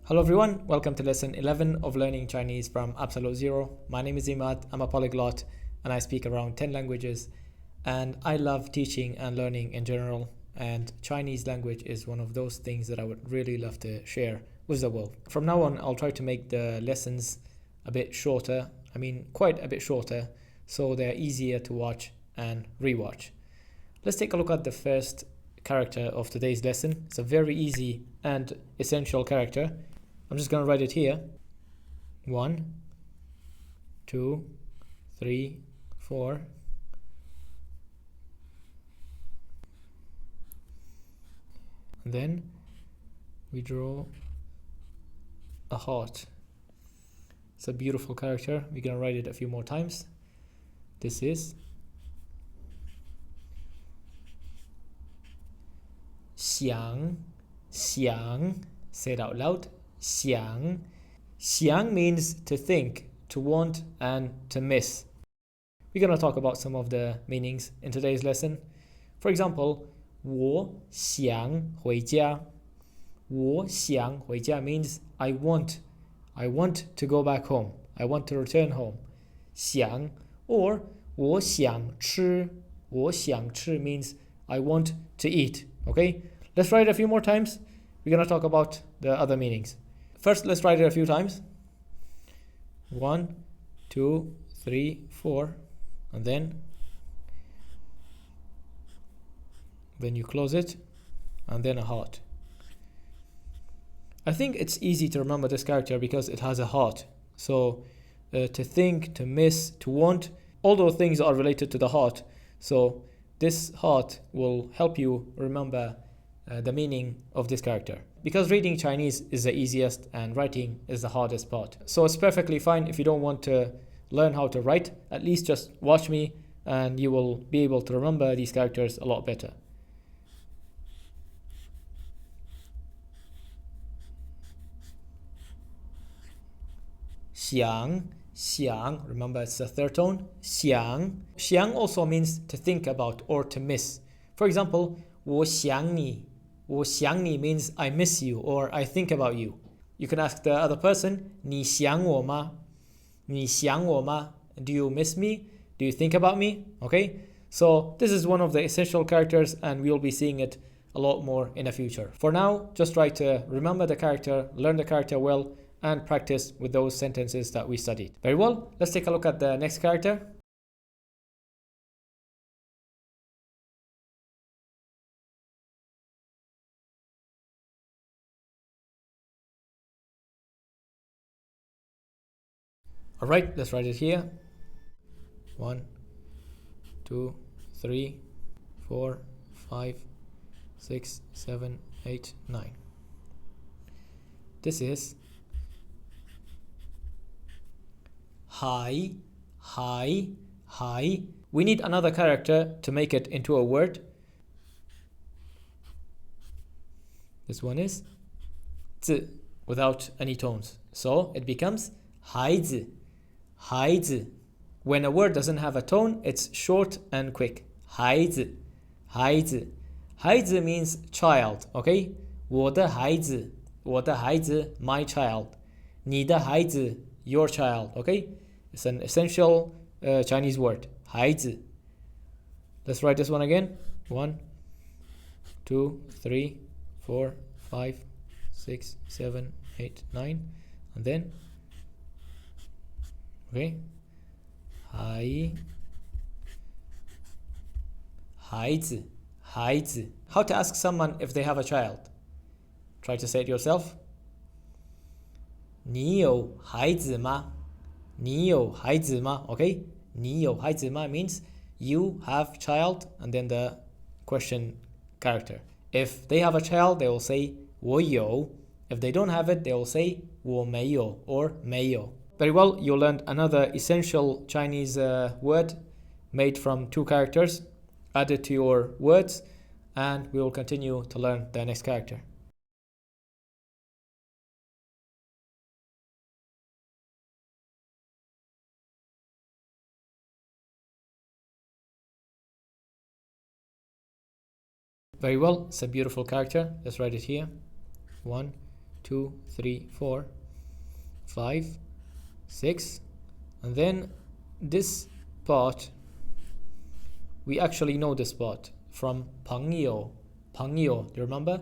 Hello everyone, welcome to lesson 11 of learning Chinese from Absolute Zero. My name is Imad, I'm a polyglot and I speak around 10 languages, and I love teaching and learning in general, and Chinese language is one of those things that I would really love to share with the world. From now on, I'll try to make the lessons a bit shorter, quite a bit shorter, so they're easier to watch and rewatch. Let's take a look at the first character of today's lesson. It's a very easy and essential character. I'm just going to write it here. 1, 2, 3, 4. And then we draw a heart. It's a beautiful character. We're going to write it a few more times. This is xiǎng, xiǎng. Say it out loud. Xiǎng. Xiǎng means to think, to want, and to miss. We're going to talk about some of the meanings in today's lesson. For example, 我想回家. 我想回家 means I want to go back home. I want to return home. 想 or 我想吃. 我想吃 means I want to eat. Okay? Let's try it a few more times. We're going to talk about the other meanings. First, let's write it a few times. 1, 2, 3, 4. And then you close it. And then a heart. I think it's easy to remember this character because it has a heart. So to think, to miss, to want, all those things are related to the heart. So this heart will help you remember the meaning of this character. Because reading Chinese is the easiest and writing is the hardest part. So it's perfectly fine if you don't want to learn how to write. At least just watch me and you will be able to remember these characters a lot better. Xiǎng, xiǎng, remember it's the third tone. Xiǎng. Xiǎng also means to think about or to miss. For example, 我想你. 我想你 means I miss you or I think about you. You can ask the other person, 你想我吗? 你想我吗? Do you miss me? Do you think about me? Okay? So this is one of the essential characters and we'll be seeing it a lot more in the future. For now, just try to remember the character, learn the character well, and practice with those sentences that we studied. Very well, let's take a look at the next character. Alright, let's write it here. 1, 2, 3, 4, 5, 6, 7, 8, 9. This is hi, hi, hi. We need another character to make it into a word. This one is 字 without any tones. So it becomes 孩子, 孩子. When a word doesn't have a tone, it's short and quick. 孩子, 孩子. 孩子 means child, okay? 我的孩子, 我的孩子, my child. 你的孩子, your child, okay? It's an essential Chinese word. 孩子. Let's write this one again. 1, 2, 3, 4, 5, 6, 7, 8, 9. And then, okay. 孩子, 孩子. How to ask someone if they have a child? Try to say it yourself. 你有孩子吗? 你有孩子吗? Okay? 你有孩子吗 means you have child and then the question character. If they have a child, they will say 我有. If they don't have it, they will say 我没有 or 没有. Very well, you learned another essential Chinese word made from 2 characters. Add it to your words and we will continue to learn the next character. Very well, it's a beautiful character. Let's write it here. 1, 2, 3, 4, 5, 6, and then this part, we actually know this part from 朋友. 朋友, do you remember?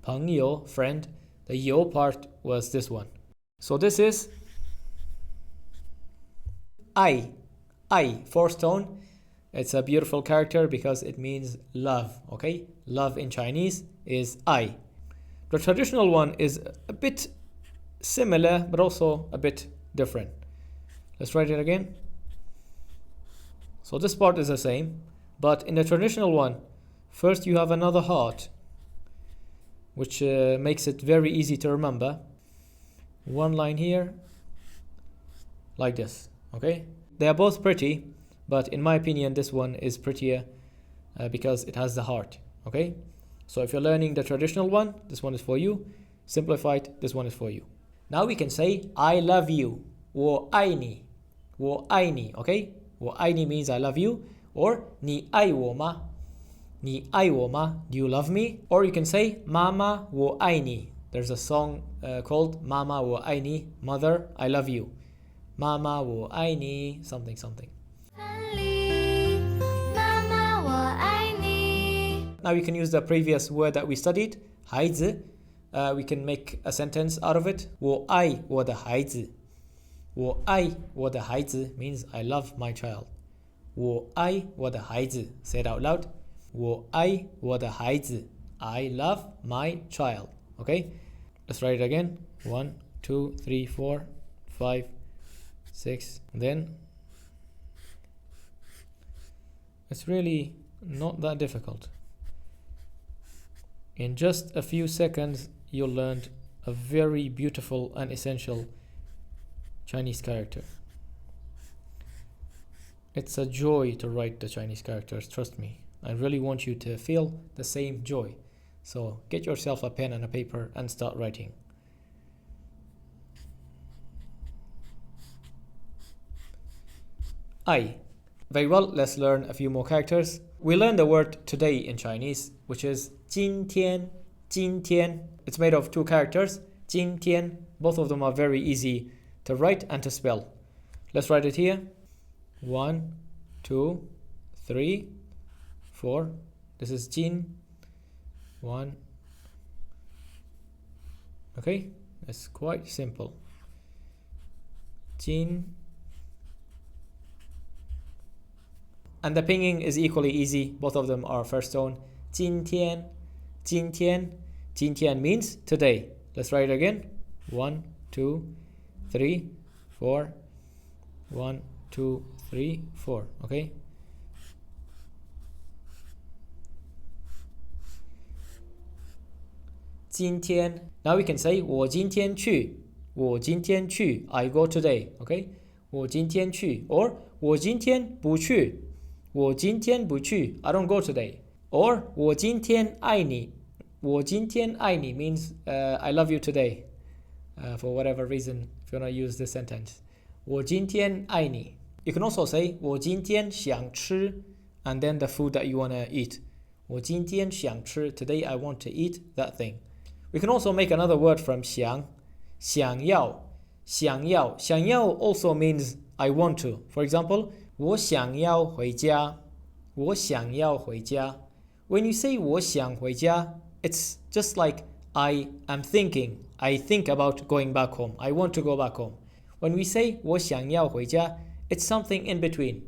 朋友, friend. The yo part was this one. So this is I, fourth tone. It's a beautiful character because it means love, okay? Love in Chinese is I. The traditional one is a bit similar, but also a bit different. Let's write it again. So this part is the same, but in the traditional one, first you have another heart, which makes it very easy to remember. One line here, like this, okay? They are both pretty, but in my opinion, this one is prettier because it has the heart, okay? So if you're learning the traditional one, this one is for you. Simplified, this one is for you. Now we can say, I love you. 我爱你. 我爱你, okay? 我爱你 means I love you. Or 你爱我吗? 你爱我吗? Do you love me? Or you can say, 妈妈我爱你. There's a song called 妈妈我爱你, Mother, I love you. 妈妈我爱你, something, something. Now we can use the previous word that we studied, 孩子. We can make a sentence out of it. 我爱我的孩子. 我爱我的孩子 means I love my child. 我爱我的孩子. Say it out loud. 我爱我的孩子. I love my child. Okay? Let's write it again. 1, 2, 3, 4, 5, 6. Then it's really not that difficult. In just a few seconds, you'll learn a very beautiful and essential Chinese character. It's a joy to write the Chinese characters, trust me. I really want you to feel the same joy. So get yourself a pen and a paper and start writing. I. Very well, let's learn a few more characters. We learned the word today in Chinese, which is 今天, 今天. It's made of two characters, 今天. Both of them are very easy to write and to spell. Let's write it here. 1, 2, 3, 4. This is 今. 1. Okay, that's quite simple. 今. And the pinging is equally easy. Both of them are first tone. 今天, 今天. 今天 means today. Let's write it again. 1, 2, 3, 4. 1, 2, 3, 4. Okay. 今天. Now we can say 我今天去. 我今天去. I go today. Okay. 我今天去. Or 我今天不去. 我今天不去. I don't go today. Or 我今天爱你. 我今天爱你 means I love you today. For whatever reason, if you want to use this sentence. 我今天爱你. You can also say 我今天想吃 and then the food that you want to eat. 我今天想吃. Today I want to eat that thing. We can also make another word from xiǎng. 想要. 想要. 想要 also means I want to. For example, 我想要回家. 我想要回家. When you say 我想回家, it's just like I am thinking. I think about going back home. I want to go back home. When we say 我想要回家, it's something in between.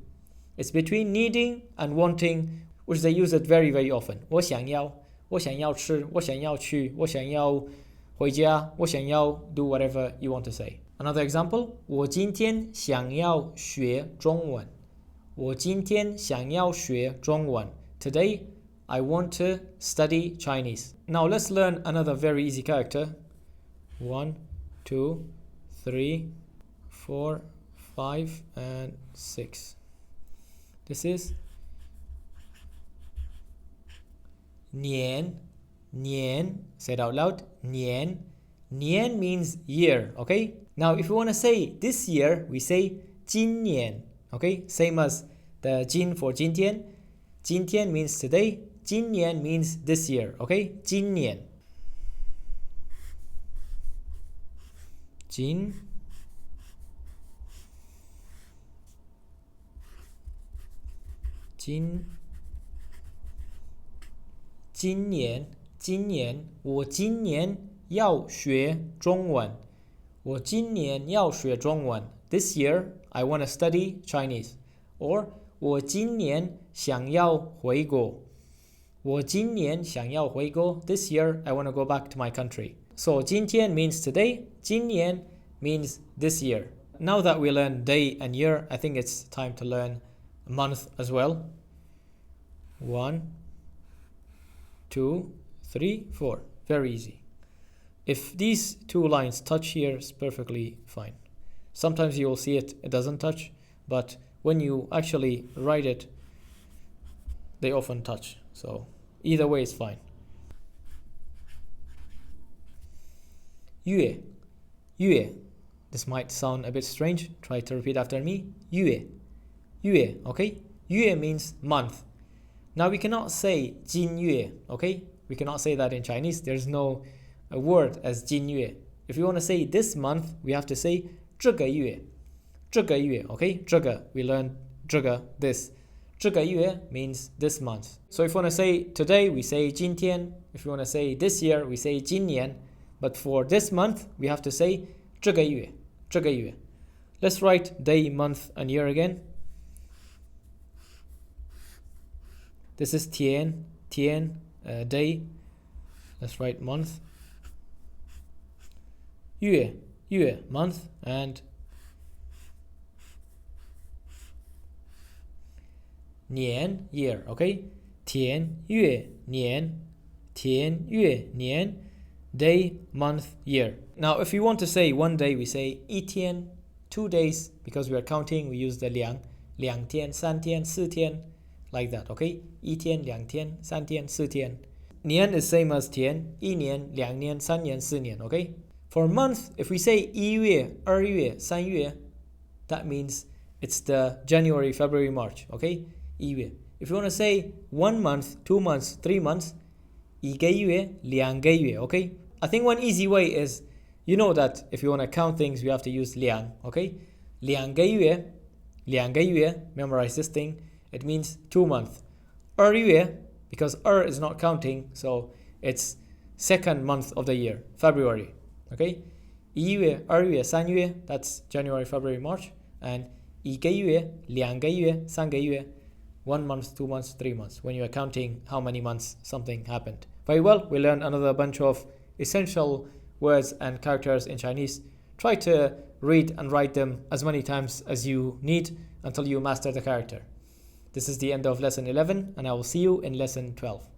It's between needing and wanting, which they use it very, very often. 我想要, 我想要吃, 我想要去, 我想要回家, 我想要 do whatever you want to say. Another example, 我今天想要学中文. 我今天想要学中文. Today, I want to study Chinese. Now let's learn another very easy character. 1, 2, 3, 4, 5, and 6. This is nián. Nián. Say it out loud. Nián. Nián means year. Okay. Now, if we want to say this year, we say 今年. Okay. Same as the 今 for 今天. 今天 means today. 今年 means this year. Okay. 今年.今年我今年要学中文。我今年要学中文。This year I want to study Chinese. Or 我今年想要回国。我今年想要回国。This year I want to go back to my country. So 今天 means today. 今年 means this year. Now that we learn day and year, I think it's time to learn month as well. 1, 2, 3, 4. Very easy. If these two lines touch here, it's perfectly fine. Sometimes you will see it doesn't touch, but when you actually write it, they often touch. So either way is fine. 月 This might sound a bit strange. Try to repeat after me. 月 okay? 月 means month. Now we cannot say 今月 okay? We cannot say that in Chinese. There's no a word as 今月 If you want to say this month, we have to say 这个月 okay? 这个 we learned 这个 this 这个月 means this month. So if you want to say today, we say 今天 If you want to say this year, we say 今年 But for this month, we have to say 这个月 Let's write day, month, and year again. This is tiān, day. Let's write month. 月 month, and 年 year, okay? 天月年 day, month, year. Now if you want to say one day, we say 一天 2 days. Because we are counting, we use the 两天三天四天 like that, okay? 一天两天三天四天 年 is same as 天 一年两年三年四年 okay? For month, if we say 一月二月三月 that means it's the January, February, March, okay? 一月 If you want to say 1 month, 2 months, 3 months 一个月两个月 okay? I think one easy way is, you know that if you want to count things, you have to use 两 okay? 两个月 memorize this thing. It means 2 months. 二月 because is not counting, so it's second month of the year, February. Okay? 一月二月三月 that's January, February, March. And 一个月两个月三个月 1 month, 2 months, 3 months, when you are counting how many months something happened. Very well, we learned another bunch of essential words and characters in Chinese. Try to read and write them as many times as you need until you master the character. This is the end of lesson 11, and I will see you in lesson 12.